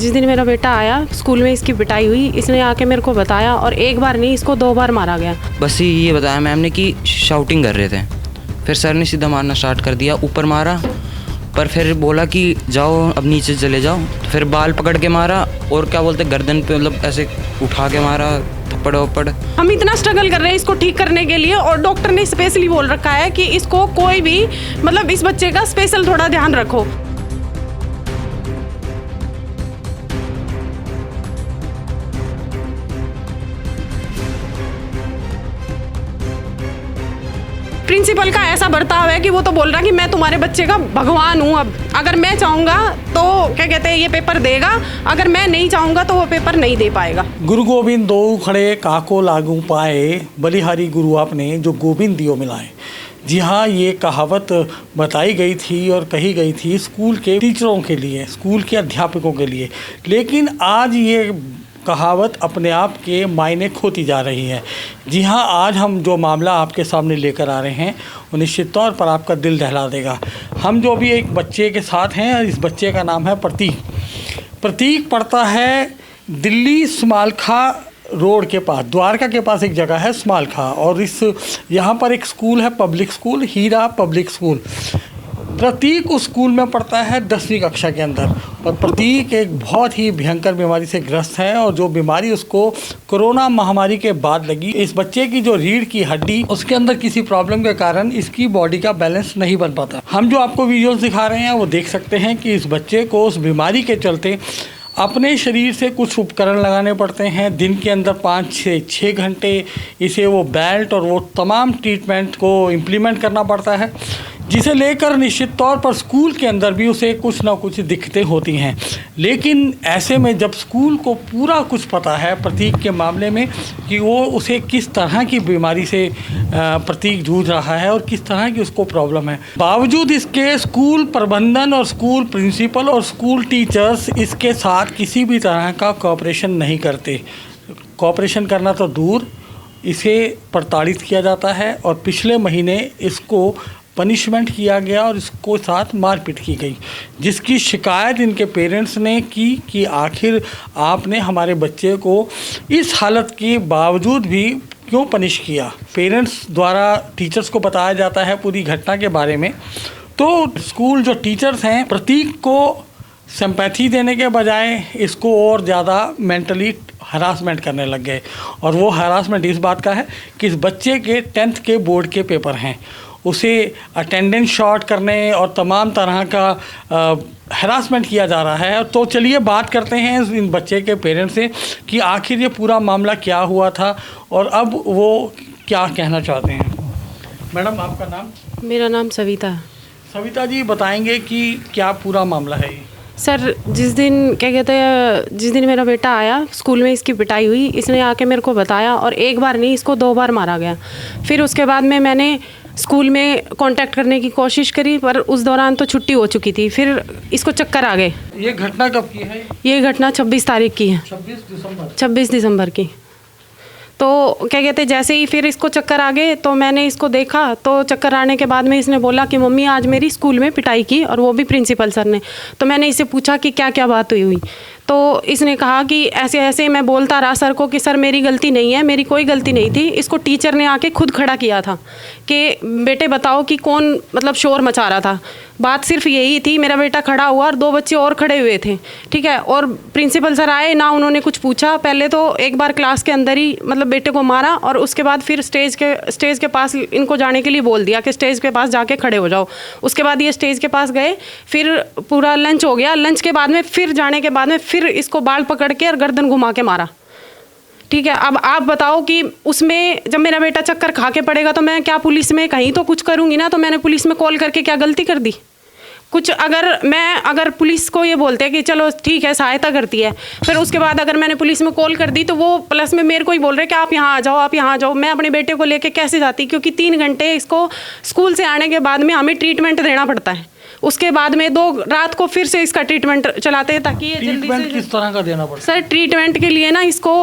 जिस दिन मेरा बेटा आया स्कूल में इसकी पिटाई हुई, इसने आके मेरे को बताया और एक बार नहीं इसको 2 बार मारा गया। बस ये बताया मैम ने कि शाउटिंग कर रहे थे, फिर सर ने सीधा मारना स्टार्ट कर दिया, ऊपर मारा पर फिर बोला कि जाओ अब नीचे चले जाओ, तो फिर बाल पकड़ के मारा और क्या बोलते गर्दन पे मतलब ऐसे उठा के मारा, थप्पड़ वप्पड़। हम इतना स्ट्रगल कर रहे हैं इसको ठीक करने के लिए और डॉक्टर ने स्पेशली बोल रखा है कि इसको कोई भी मतलब इस बच्चे का स्पेशल थोड़ा ध्यान रखो। प्रिंसिपल का ऐसा बर्ताव है कि वो तो बोल रहा है कि मैं तुम्हारे बच्चे का भगवान हूँ, अब अगर मैं चाहूँगा तो क्या कहते हैं ये पेपर देगा, अगर मैं नहीं चाहूँगा तो वो पेपर नहीं दे पाएगा। गुरु गोविंद दो खड़े काको लागू पाए, बलिहारी गुरु आपने जो गोविंद दियो मिलाए। जी हाँ, ये कहावत बताई गई थी और कही गई थी स्कूल के टीचरों के लिए, स्कूल के अध्यापकों के लिए, लेकिन आज ये कहावत अपने आप के मायने खोती जा रही है। जी हाँ, आज हम जो मामला आपके सामने लेकर आ रहे हैं वो निश्चित तौर पर आपका दिल दहला देगा। हम जो अभी एक बच्चे के साथ हैं, इस बच्चे का नाम है प्रतीक। प्रतीक पढ़ता है दिल्ली स्मालखा रोड के पास, द्वारका के पास एक जगह है स्मालखा, और इस यहाँ पर एक स्कूल है, पब्लिक स्कूल, हीरा पब्लिक स्कूल। प्रतीक उस स्कूल में पढ़ता है 10वीं कक्षा के अंदर, और प्रतीक एक बहुत ही भयंकर बीमारी से ग्रस्त है, और जो बीमारी उसको कोरोना महामारी के बाद लगी। इस बच्चे की जो रीढ़ की हड्डी, उसके अंदर किसी प्रॉब्लम के कारण इसकी बॉडी का बैलेंस नहीं बन पाता। हम जो आपको वीडियोस दिखा रहे हैं वो देख सकते हैं कि इस बच्चे को उस बीमारी के चलते अपने शरीर से कुछ उपकरण लगाने पड़ते हैं। दिन के अंदर 5 से 6 घंटे इसे वो बेल्ट और वो तमाम ट्रीटमेंट को इम्प्लीमेंट करना पड़ता है, जिसे लेकर निश्चित तौर पर स्कूल के अंदर भी उसे कुछ ना कुछ दिक्कतें होती हैं। लेकिन ऐसे में जब स्कूल को पूरा कुछ पता है प्रतीक के मामले में कि वो उसे किस तरह की बीमारी से प्रतीक जूझ रहा है और किस तरह की उसको प्रॉब्लम है, बावजूद इसके स्कूल प्रबंधन और स्कूल प्रिंसिपल और स्कूल टीचर्स इसके साथ किसी भी तरह का कोऑपरेशन नहीं करते। कोऑपरेशन करना तो दूर, इसे प्रताड़ित किया जाता है और पिछले महीने इसको पनिशमेंट किया गया और इसको साथ मारपीट की गई, जिसकी शिकायत इनके पेरेंट्स ने की कि आखिर आपने हमारे बच्चे को इस हालत के बावजूद भी क्यों पनिश किया। पेरेंट्स द्वारा टीचर्स को बताया जाता है पूरी घटना के बारे में, तो स्कूल जो टीचर्स हैं प्रतीक को सिंपैथी देने के बजाय इसको और ज़्यादा मेंटली हरासमेंट करने लग गए। और वो हरासमेंट इस बात का है कि इस बच्चे के 10th के बोर्ड के पेपर हैं, उसे अटेंडेंस शॉर्ट करने और तमाम तरह का हरासमेंट किया जा रहा है। तो चलिए बात करते हैं इन बच्चे के पेरेंट्स से कि आखिर ये पूरा मामला क्या हुआ था और अब वो क्या कहना चाहते हैं। मैडम, आपका नाम? मेरा नाम सविता है। सविता जी, बताएंगे कि क्या पूरा मामला है? सर, जिस दिन क्या कहते हैं, जिस दिन मेरा बेटा आया स्कूल में इसकी पिटाई हुई, इसने आके मेरे को बताया और एक बार नहीं इसको 2 बार मारा गया। फिर उसके बाद में मैंने स्कूल में कांटेक्ट करने की कोशिश करी, पर उस दौरान तो छुट्टी हो चुकी थी। फिर इसको चक्कर आ गए। ये घटना कब की है? ये घटना 26 तारीख की है। 26 दिसंबर की। तो क्या कहते हैं, जैसे ही फिर इसको चक्कर आ गए तो मैंने इसको देखा, तो चक्कर आने के बाद में इसने बोला कि मम्मी आज मेरी स्कूल में पिटाई की, और वो भी प्रिंसिपल सर ने। तो मैंने इससे पूछा कि क्या क्या बात हुई। तो इसने कहा कि ऐसे ऐसे मैं बोलता रहा सर को कि सर मेरी गलती नहीं है, मेरी कोई गलती नहीं थी। इसको टीचर ने आके खुद खड़ा किया था कि बेटे बताओ कि कौन मतलब शोर मचा रहा था। बात सिर्फ यही थी, मेरा बेटा खड़ा हुआ और 2 बच्चे और खड़े हुए थे, ठीक है। और प्रिंसिपल सर आए ना, उन्होंने कुछ पूछा। पहले तो एक बार क्लास के अंदर ही मतलब बेटे को मारा, और उसके बाद फिर स्टेज के पास इनको जाने के लिए बोल दिया कि स्टेज के पास जाके खड़े हो जाओ। उसके बाद ये स्टेज के पास गए, फिर पूरा लंच हो गया। लंच के बाद में फिर जाने के बाद में फिर इसको बाल पकड़ के और गर्दन घुमा के मारा, ठीक है। अब आप बताओ कि उसमें जब मेरा बेटा चक्कर खा के पड़ेगा तो मैं क्या पुलिस में कहीं तो कुछ करूंगी ना। तो मैंने पुलिस में कॉल करके क्या गलती कर दी कुछ? अगर पुलिस को ये बोलते हैं कि चलो ठीक है सहायता करती है, फिर उसके बाद अगर मैंने पुलिस में कॉल कर दी तो वो प्लस में मेरे को ही बोल रहे कि आप यहाँ आ जाओ, आप यहाँ आ जाओ। मैं अपने बेटे को लेके कैसे जाती, क्योंकि 3 घंटे इसको स्कूल से आने के बाद में हमें ट्रीटमेंट देना पड़ता है। उसके बाद में 2 रात को फिर से इसका ट्रीटमेंट चलाते हैं ताकि ये जल्दी ट्रीटमेंट से किस तरह का देना पड़ता सर ट्रीटमेंट के लिए ना इसको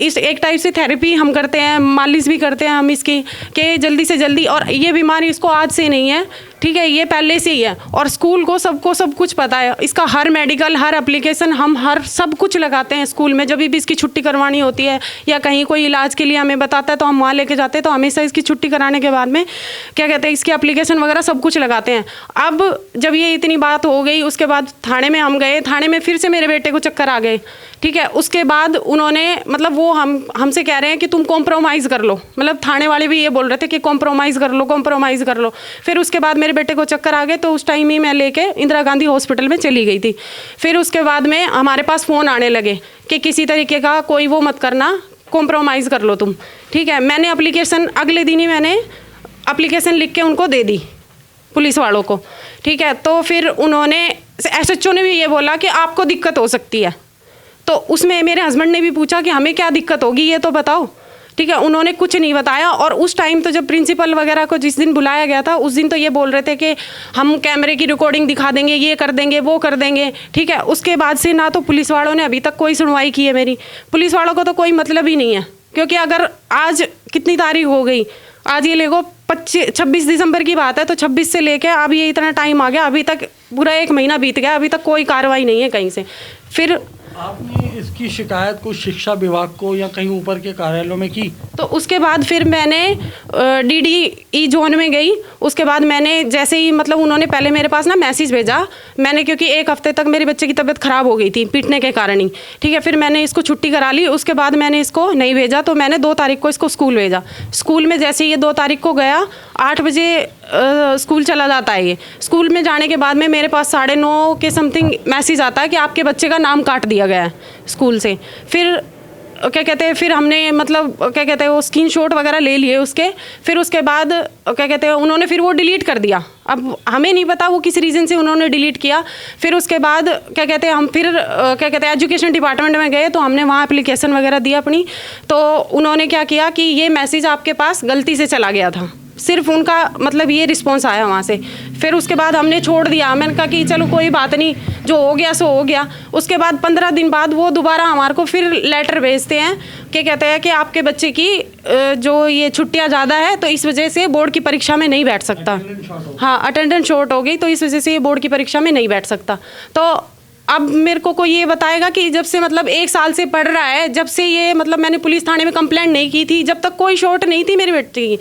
इस एक टाइप से थेरेपी हम करते हैं, मालिश भी करते हैं हम इसकी कि जल्दी से जल्दी। और ये बीमारी इसको आज से नहीं है, ठीक है, ये पहले से ही है। और स्कूल को सबको सब कुछ पता है, इसका हर मेडिकल हर एप्लीकेशन हम हर सब कुछ लगाते हैं स्कूल में। जब भी इसकी छुट्टी करवानी होती है या कहीं कोई इलाज के लिए हमें बताता है तो हम वहाँ लेके जाते हैं, तो हमेशा इसकी छुट्टी कराने के बाद में क्या कहते हैं इसकी एप्लीकेशन वगैरह सब कुछ लगाते हैं। अब जब ये इतनी बात हो गई उसके बाद थाने में हम गए, थाने में फिर से मेरे बेटे को चक्कर आ गए, ठीक है। उसके बाद उन्होंने मतलब वो हमसे कह रहे हैं कि तुम कॉम्प्रोमाइज़ कर लो, मतलब थाने वाले भी ये बोल रहे थे कि कॉम्प्रोमाइज़ कर लो, कॉम्प्रोमाइज़ कर लो। फिर उसके बाद मेरे बेटे को चक्कर आ गए तो उस टाइम ही मैं लेके इंदिरा गांधी हॉस्पिटल में चली गई थी। फिर उसके बाद में हमारे पास फ़ोन आने लगे कि किसी तरीके का कोई वो मत करना, कॉम्प्रोमाइज़ कर लो तुम, ठीक है। मैंने एप्लीकेशन अगले दिन ही मैंने एप्लीकेशन लिख के उनको दे दी पुलिस वालों को, ठीक है। तो फिर उन्होंने SHO ने भी ये बोला कि आपको दिक्कत हो सकती है। तो उसमें मेरे हस्बैंड ने भी पूछा कि हमें क्या दिक्कत होगी ये तो बताओ, ठीक है। उन्होंने कुछ नहीं बताया। और उस टाइम तो जब प्रिंसिपल वगैरह को जिस दिन बुलाया गया था उस दिन तो ये बोल रहे थे कि हम कैमरे की रिकॉर्डिंग दिखा देंगे, ये कर देंगे, वो कर देंगे, ठीक है। उसके बाद से ना तो पुलिस वालों ने अभी तक कोई सुनवाई की है मेरी। पुलिस वालों को तो कोई मतलब ही नहीं है, क्योंकि अगर आज कितनी तारीख हो गई, आज ये लेगो 26 दिसंबर की बात है, तो 26 से लेके अब ये इतना टाइम आ गया, अभी तक पूरा 1 महीना बीत गया, अभी तक कोई कार्रवाई नहीं है कहीं से। फिर आपने इसकी शिकायत को शिक्षा विभाग को या कहीं ऊपर के कार्यालयों में की? तो उसके बाद फिर मैंने DDE जोन में गई। उसके बाद मैंने जैसे ही मतलब उन्होंने पहले मेरे पास ना मैसेज भेजा, मैंने क्योंकि 1 हफ्ते तक मेरे बच्चे की तबीयत ख़राब हो गई थी पीटने के कारण ही, ठीक है। फिर मैंने इसको छुट्टी करा ली। उसके बाद मैंने इसको नहीं भेजा, तो मैंने 2 तारीख को इसको स्कूल भेजा। स्कूल में जैसे ये 2 तारीख को गया, 8 बजे स्कूल चला जाता है ये। स्कूल में जाने के बाद में मेरे पास 9:30 के समथिंग मैसेज आता है कि आपके बच्चे का नाम काट दिया गया है स्कूल से। फिर क्या कहते हैं, फिर हमने मतलब क्या कहते हैं वो स्क्रीनशॉट वगैरह ले लिए उसके। फिर उसके बाद क्या कहते हैं उन्होंने फिर वो डिलीट कर दिया। अब हमें नहीं पता वो किस रीज़न से उन्होंने डिलीट किया। फिर उसके बाद क्या कहते हैं हम फिर क्या कहते हैं एजुकेशन डिपार्टमेंट में गए, तो हमने वहाँ एप्लीकेशन वगैरह दी अपनी। तो उन्होंने क्या किया कि ये मैसेज आपके पास गलती से चला गया था, सिर्फ उनका मतलब ये रिस्पॉन्स आया वहाँ से। फिर उसके बाद हमने छोड़ दिया, मैंने कहा कि चलो कोई बात नहीं, जो हो गया सो हो गया। उसके बाद 15 दिन बाद वो दोबारा हमारे को फिर लेटर भेजते हैं कि कहते हैं कि आपके बच्चे की जो ये छुट्टियाँ ज़्यादा है तो इस वजह से बोर्ड की परीक्षा में नहीं बैठ सकता। हाँ, अटेंडेंस शॉर्ट हो गई तो इस वजह से ये बोर्ड की परीक्षा में नहीं बैठ सकता। तो अब मेरे को कोई ये बताएगा कि जब से मतलब 1 साल से पढ़ रहा है, जब से ये मतलब मैंने पुलिस थाने में कंप्लेंट नहीं की थी, जब तक कोई शॉर्ट नहीं थी मेरे बेटे की,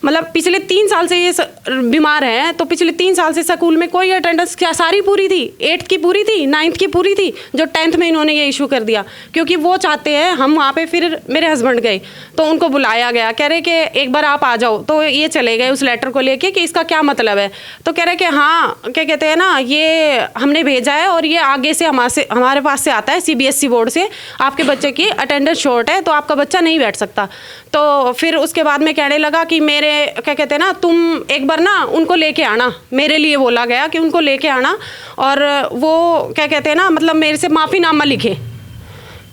मतलब पिछले 3 साल से ये बीमार है, तो पिछले 3 साल से स्कूल में कोई अटेंडेंस क्या सारी पूरी थी, 8th की पूरी थी, 9th की पूरी थी, जो 10th में इन्होंने ये इशू कर दिया। क्योंकि वो चाहते हैं हम वहाँ पे, फिर मेरे हस्बैंड गए तो उनको बुलाया गया, कह रहे कि एक बार आप आ जाओ। तो ये चले गए उस लेटर को लेके कि इसका क्या मतलब है। तो कह रहे कि हाँ, क्या कहते हैं ना, ये हमने भेजा है और ये आगे से हमारे पास से आता है CBSE बोर्ड से, आपके बच्चे की अटेंडेंस शॉर्ट है तो आपका बच्चा नहीं बैठ सकता। तो फिर उसके बाद में कहने लगा कि मेरे क्या कहते हैं ना, तुम एक बार ना उनको लेके आना, मेरे लिए बोला गया कि उनको लेके आना, और वो क्या कहते हैं ना मतलब मेरे से माफ़ीनामा लिखे,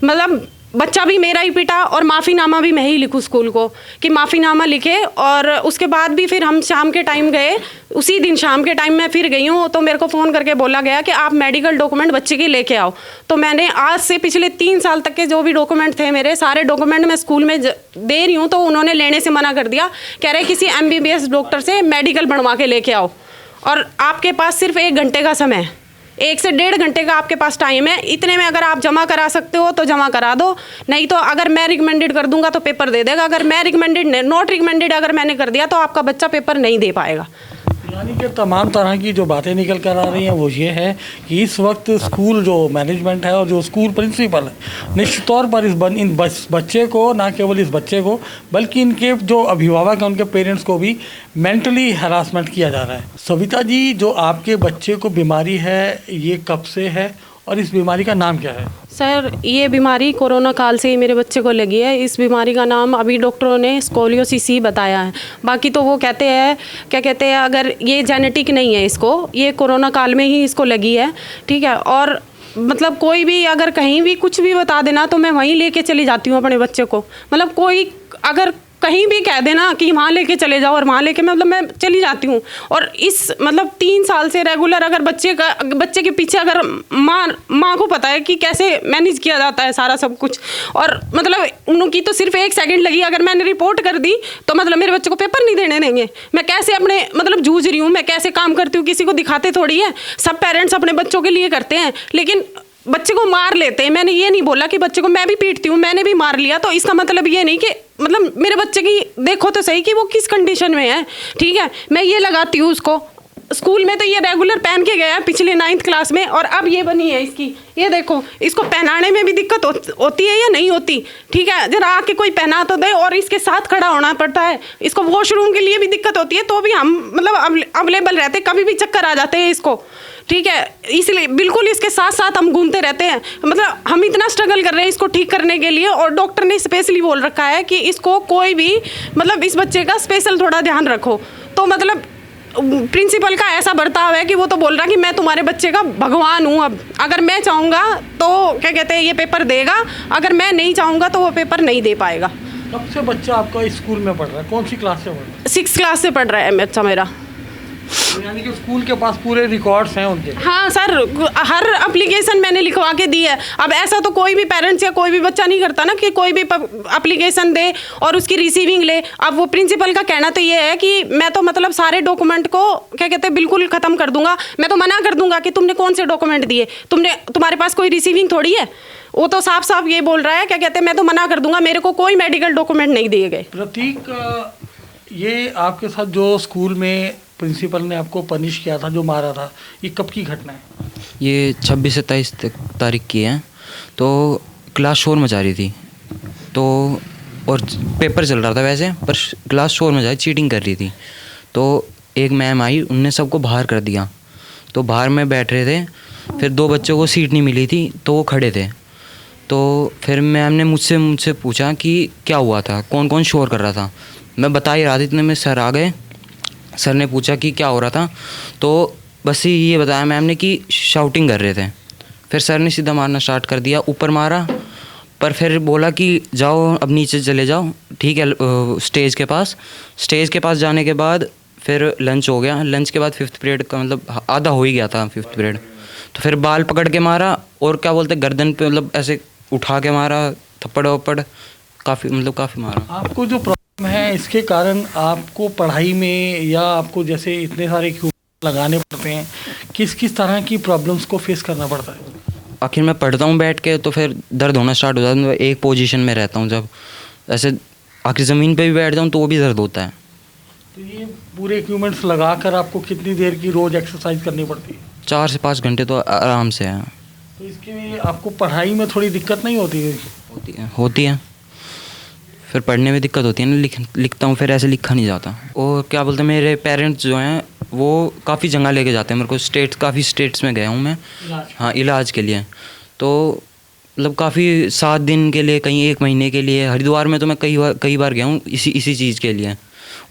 मतलब बच्चा भी मेरा ही पिटा और माफ़ीनामा भी मैं ही लिखूँ स्कूल को कि माफ़ीनामा लिखे। और उसके बाद भी फिर हम शाम के टाइम गए, उसी दिन शाम के टाइम मैं फिर गई हूँ, तो मेरे को फ़ोन करके बोला गया कि आप मेडिकल डॉक्यूमेंट बच्चे के लेके आओ। तो मैंने आज से पिछले 3 साल तक के जो भी डॉक्यूमेंट थे मेरे, सारे डॉक्यूमेंट मैं स्कूल में दे रही हूँ, तो उन्होंने लेने से मना कर दिया। कह रहे किसी MBBS डॉक्टर से मेडिकल बनवा के लेके आओ, और आपके पास सिर्फ 1 घंटे का समय है, 1 से 1.5 घंटे का आपके पास टाइम है। इतने में अगर आप जमा करा सकते हो तो जमा करा दो, नहीं तो अगर मैं रिकमेंडेड कर दूंगा तो पेपर दे देगा। अगर मैं रिकमेंडेड नॉट रिकमेंडेड अगर मैंने कर दिया तो आपका बच्चा पेपर नहीं दे पाएगा। यानी कि तमाम तरह की जो बातें निकल कर आ रही हैं वो ये है कि इस वक्त स्कूल जो मैनेजमेंट है और जो स्कूल प्रिंसिपल है, निश्चित तौर पर इन बच्चे को, ना केवल इस बच्चे को बल्कि इनके जो अभिभावक हैं उनके पेरेंट्स को भी मेंटली हरासमेंट किया जा रहा है। सविता जी, जो आपके बच्चे को बीमारी है ये कब से है और इस बीमारी का नाम क्या है? सर, ये बीमारी कोरोना काल से ही मेरे बच्चे को लगी है। इस बीमारी का नाम अभी डॉक्टरों ने स्कोलियोसिस ही बताया है, बाकी तो वो कहते हैं क्या कहते हैं अगर ये जेनेटिक नहीं है, इसको ये कोरोना काल में ही इसको लगी है, ठीक है। और मतलब कोई भी अगर कहीं भी कुछ भी बता देना तो मैं वहीं लेके चली जाती हूँ अपने बच्चे को। मतलब कोई अगर कहीं भी कह देना कि वहाँ लेके चले जाओ, और वहाँ लेके मतलब मैं चली जाती हूँ। और इस मतलब 3 साल से रेगुलर अगर बच्चे के पीछे अगर माँ को पता है कि कैसे मैनेज किया जाता है सारा सब कुछ, और मतलब उनकी तो सिर्फ 1 सेकंड लगी, अगर मैंने रिपोर्ट कर दी तो मतलब मेरे बच्चे को पेपर नहीं देने देंगे। मैं कैसे अपने मतलब जूझ रही हूँ, मैं कैसे काम करती हूँ, किसी को दिखाते थोड़ी है। सब पेरेंट्स अपने बच्चों के लिए करते हैं, लेकिन बच्चे को मार लेते हैं। मैंने ये नहीं बोला कि बच्चे को मैं भी पीटती हूँ, मैंने भी मार लिया, तो इसका मतलब ये नहीं कि मतलब मेरे बच्चे की देखो तो सही कि वो किस कंडीशन में है। ठीक है, मैं ये लगाती हूँ उसको, स्कूल में तो ये रेगुलर पहन के गया पिछले 9th क्लास में, और अब ये बनी है इसकी, ये देखो। इसको पहनाने में भी दिक्कत होती है या नहीं होती? ठीक है, जरा आके कोई पहना तो दे, और इसके साथ खड़ा होना पड़ता है। इसको वॉशरूम के लिए भी दिक्कत होती है, तो भी हम मतलब अवेलेबल रहते, कभी भी चक्कर आ जाते हैं इसको। ठीक है, इसलिए बिल्कुल इसके साथ साथ हम घूमते रहते हैं। मतलब हम इतना स्ट्रगल कर रहे हैं इसको ठीक करने के लिए, और डॉक्टर ने स्पेशली बोल रखा है कि इसको कोई भी मतलब इस बच्चे का स्पेशल थोड़ा ध्यान रखो। तो मतलब प्रिंसिपल का ऐसा बर्ताव है कि वो तो बोल रहा कि मैं तुम्हारे बच्चे का भगवान हूँ। अब अगर मैं चाहूँगा तो क्या कहते हैं ये पेपर देगा, अगर मैं नहीं चाहूँगा तो वो पेपर नहीं दे पाएगा। कब से बच्चा आपका स्कूल में पढ़ रहा है, कौन सी क्लास से पढ़ रहा है? 6th क्लास से पढ़ रहा है बच्चा मेरा। तो यानी कि स्कूल के पास पूरे रिकॉर्ड्स हैं उनके? हाँ सर, हर एप्लीकेशन मैंने लिखवा के दी है। अब ऐसा तो कोई भी पेरेंट्स या कोई भी बच्चा नहीं करता ना कि कोई भी एप्लीकेशन दे और उसकी रिसीविंग ले। अब वो प्रिंसिपल का कहना तो ये है कि मैं तो मतलब सारे डॉक्यूमेंट को क्या कहते हैं बिल्कुल ख़त्म कर दूंगा। मैं तो मना कर दूंगा कि तुमने कौन से डॉक्यूमेंट दिए, तुम्हारे पास कोई रिसीविंग थोड़ी है। वो तो साफ साफ ये बोल रहा है, क्या कहते हैं, मैं तो मना कर दूंगा, मेरे को कोई मेडिकल डॉक्यूमेंट नहीं दिए गए। प्रतीक, ये आपके साथ जो स्कूल में प्रिंसिपल ने आपको पनिश किया था, जो मारा था, ये कब की घटना है? ये 26-27 तारीख की है। तो क्लास शोर मचा रही थी, तो और पेपर चल रहा था वैसे, पर क्लास शोर मचा रही, चीटिंग कर रही थी। तो एक मैम आई, उनने सबको बाहर कर दिया। तो बाहर में बैठ रहे थे, फिर 2 बच्चों को सीट नहीं मिली थी तो वो खड़े थे। तो फिर मैम ने मुझसे पूछा कि क्या हुआ था, कौन कौन शोर कर रहा था। मैं बता ही रहा था, इतने में सर आ गए। सर ने पूछा कि क्या हो रहा था, तो बस ये बताया मैम ने कि शाउटिंग कर रहे थे। फिर सर ने सीधा मारना स्टार्ट कर दिया, ऊपर मारा, पर फिर बोला कि जाओ अब नीचे चले जाओ। ठीक है, स्टेज के पास जाने के बाद फिर लंच हो गया। लंच के बाद 5th पीरियड का मतलब आधा हो ही गया था 5th पीरियड। तो फिर बाल पकड़ के मारा, और क्या बोलते गर्दन पे मतलब ऐसे उठा के मारा, थप्पड़ वप्पड़ काफ़ी मारा। आपको जो प्रॉब्लम है इसके कारण आपको पढ़ाई में या आपको जैसे इतने सारे इक्विपमेंट लगाने पड़ते हैं, किस किस तरह की प्रॉब्लम्स को फेस करना पड़ता है? आखिर मैं पढ़ता हूँ बैठ के तो फिर दर्द होना स्टार्ट हो जाता है। एक पोजीशन में रहता हूँ, जब ऐसे आखिर ज़मीन पे भी बैठ जाऊँ तो वो भी दर्द होता है। तो ये पूरे इक्विपमेंट्स लगाकर आपको कितनी देर की रोज़ एक्सरसाइज करनी पड़ती है? 4 से 5 घंटे तो आराम से है। तो इसके लिए आपको पढ़ाई में थोड़ी दिक्कत नहीं होती है? होती है। फिर पढ़ने में दिक्कत होती है ना, लिखता हूँ फिर ऐसे लिखा नहीं जाता। और क्या बोलते हैं, मेरे पेरेंट्स जो हैं वो काफ़ी जगह लेके जाते हैं मेरे को, काफ़ी स्टेट्स में गया हूँ मैं। हाँ, इलाज के लिए। तो मतलब काफ़ी 7 दिन के लिए, कहीं 1 महीने के लिए। हरिद्वार में तो मैं कई बार गया हूँ इसी चीज़ के लिए।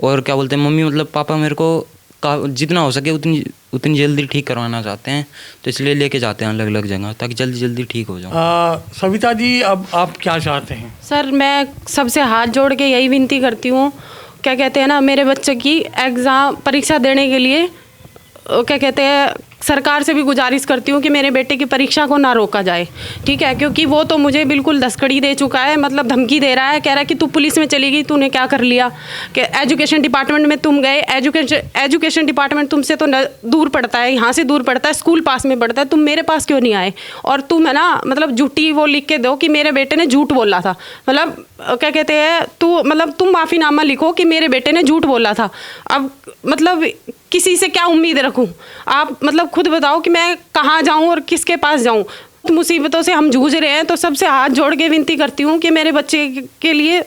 और क्या बोलते हैं, मम्मी मतलब पापा मेरे को जितना हो सके उतनी जल्दी ठीक करवाना चाहते हैं, तो इसलिए लेके जाते हैं अलग अलग जगह, ताकि जल्दी ठीक हो जाओ। सविता जी, अब आप क्या चाहते हैं? सर, मैं सबसे हाथ जोड़ के यही विनती करती हूँ, क्या कहते हैं ना, मेरे बच्चे की एग्ज़ाम परीक्षा देने के लिए क्या कहते हैं सरकार से भी गुजारिश करती हूँ कि मेरे बेटे की परीक्षा को ना रोका जाए। ठीक है, क्योंकि वो तो मुझे बिल्कुल दस्तकड़ी दे चुका है, मतलब धमकी दे रहा है, कह रहा है कि तू पुलिस में चली गई, तूने क्या कर लिया, कि एजुकेशन डिपार्टमेंट में तुम गए, एजुकेशन डिपार्टमेंट तुमसे तो दूर पड़ता है, यहाँ से दूर पड़ता है, स्कूल पास में पड़ता है, तुम मेरे पास क्यों नहीं आए? और तुम है ना मतलब झूठी वो लिख के दो कि मेरे बेटे ने झूठ बोला था, मतलब क्या कहते हैं तुम माफ़ीनामा लिखो कि मेरे बेटे ने झूठ बोला था। अब मतलब किसी से क्या उम्मीद रखूं? आप मतलब खुद बताओ कि मैं कहाँ जाऊं और किसके पास जाऊं? मुसीबतों से हम जूझ रहे हैं, तो सबसे हाथ जोड़ के विनती करती हूं कि मेरे बच्चे के लिए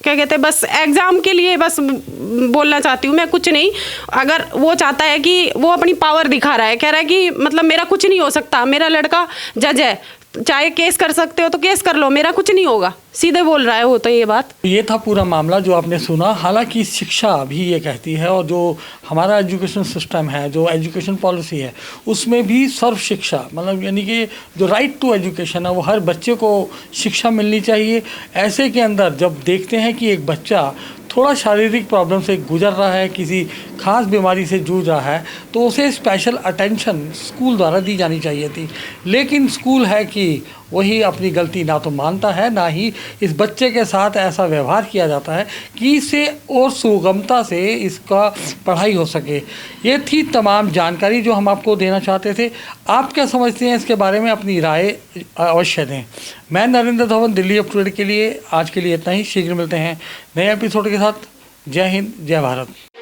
क्या कहते हैं बस एग्ज़ाम के लिए बस बोलना चाहती हूँ मैं, कुछ नहीं। अगर वो चाहता है कि वो अपनी पावर दिखा रहा है, कह रहा है कि मतलब मेरा कुछ नहीं हो सकता, मेरा लड़का जज है, चाहे केस कर सकते हो तो केस कर लो, मेरा कुछ नहीं होगा, सीधे बोल रहा है वो तो ये बात। ये था पूरा मामला जो आपने सुना। हालांकि शिक्षा भी ये कहती है, और जो हमारा एजुकेशन सिस्टम है, जो एजुकेशन पॉलिसी है, उसमें भी सर्व शिक्षा मतलब यानी कि जो राइट टू एजुकेशन है वो हर बच्चे को शिक्षा मिलनी चाहिए। ऐसे के अंदर जब देखते हैं कि एक बच्चा थोड़ा शारीरिक प्रॉब्लम से गुजर रहा है, किसी खास बीमारी से जूझ रहा है, तो उसे स्पेशल अटेंशन स्कूल द्वारा दी जानी चाहिए थी। लेकिन स्कूल है कि वही अपनी गलती ना तो मानता है, ना ही इस बच्चे के साथ ऐसा व्यवहार किया जाता है कि इसे और सुगमता से इसका पढ़ाई हो सके। ये थी तमाम जानकारी जो हम आपको देना चाहते थे। आप क्या समझते हैं इसके बारे में, अपनी राय अवश्य दें। मैं Narendra Dhawan, Delhi up to date के लिए आज के लिए इतना ही। शीघ्र मिलते हैं नए एपिसोड के साथ। जय हिंद, जय भारत।